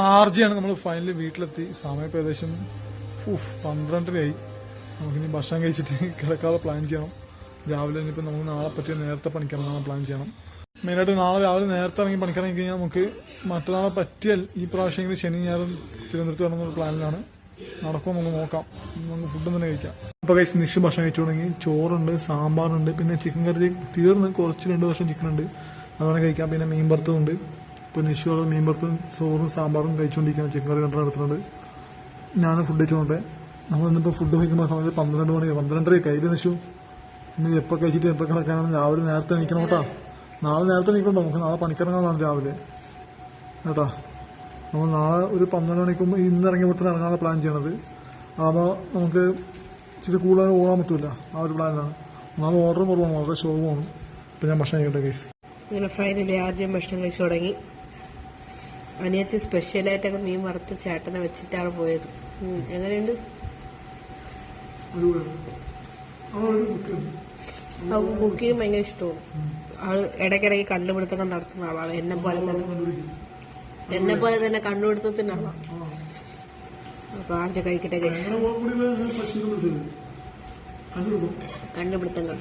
ആർജിയാണ് നമ്മൾ ഫൈനലി വീട്ടിലെത്തി. സമയം ഇപ്പം ഏകദേശം 12:30 നമുക്കിനി ഭക്ഷണം കഴിച്ചിട്ട് കിടക്കാതെ പ്ലാൻ ചെയ്യണം. രാവിലെ ഇനിയിപ്പോൾ നമുക്ക് നാളെ പറ്റിയ നേരത്തെ പണിക്കിറങ്ങാൻ പ്ലാൻ ചെയ്യണം. മെയിനായിട്ട് നാളെ രാവിലെ നേരത്തെ ഇറങ്ങി പണിക്കിറങ്ങി കഴിഞ്ഞാൽ നമുക്ക് മറ്റന്നാളെ പറ്റിയാൽ ഈ പ്രാവശ്യമെങ്കിലും ശനി ഞായറും തിരുവനന്തപുരത്ത് വരണമെന്നൊരു പ്ലാനിലാണ്. നടക്കുമെന്നൊന്ന് നോക്കാം. നമുക്ക് ഫുഡ് തന്നെ കഴിക്കാം. അപ്പോൾ കൈസ് നിഷ് ഭക്ഷണം കഴിച്ചു തുടങ്ങി. ചോറുണ്ട്, സാമ്പാറുണ്ട്, പിന്നെ ചിക്കൻ കറി തീർന്ന് കുറച്ച് 2 വർഷം ചിക്കൻ ഉണ്ട്, അതുപോലെ കഴിക്കാം. പിന്നെ മീൻ വറുത്തതുണ്ട്. ഇപ്പോൾ നിഷുള്ള മീൻ വറുത്തും ചോറും സാമ്പാറും കഴിച്ചുകൊണ്ടിരിക്കുകയാണ്. ചിക്കൻ കറി 2 എടുത്തിട്ടുണ്ട്. ഞാൻ ഫുഡ് കഴിച്ചുകൊണ്ടേ നമ്മളിന്നിപ്പോൾ ഫുഡ് കഴിക്കുമ്പോൾ സമയത്ത് 12 മണി 12:30 കയ്യിൽ നിഷു ഇന്ന് എപ്പോൾ കഴിച്ചിട്ട് എപ്പോൾ കിടക്കാനാണ്. രാവിലെ നേരത്തെ എണീക്കണം കേട്ടോ. നാളെ നേരത്തെ എണീക്കണ്ടോ? നമുക്ക് നാളെ പണിക്കിറങ്ങാനാണ് രാവിലെ കേട്ടോ. നമ്മൾ നാളെ ഒരു 12 മണിക്ക് മുമ്പ് ഇന്ന് ഇറങ്ങിയപ്പോഴത്തേന് ഇറങ്ങാനുള്ള പ്ലാൻ ചെയ്യണത്. അപ്പോൾ നമുക്ക് ഇച്ചിരി കൂടുതൽ ഓടാൻ പറ്റില്ല. ആ ഒരു പ്ലാനിലാണ്. നാളെ ഓർഡറും കുറവാണ്, വളരെ ഷോറുമാണ്. ഇപ്പം ഞാൻ ഭക്ഷണം കഴിക്കട്ടെ കേസ്. ഇങ്ങനെ ഫൈനലി ആദ്യം ഭക്ഷണം കഴിച്ചു തുടങ്ങി. അനിയത്തി സ്പെഷ്യലായിട്ടൊക്കെ മീൻ വറുത്ത് ചേട്ടനെ വെച്ചിട്ടാണ് പോയത്. എങ്ങനെയുണ്ട്? കുക്കിങ് ഭയങ്കര ഇഷ്ടമാണ്. ആള് ഇടയ്ക്കിടയ്ക്ക് കണ്ടുപിടുത്തങ്ങൾ നടത്തുന്ന ആളാണ്. എന്നെ പോലെ തന്നെ കണ്ടുപിടുത്തത്തിന്റെ ആളാണ്. അപ്പൊ ആഴ്ച കഴിക്കട്ടെ കണ്ടുപിടുത്തങ്ങൾ.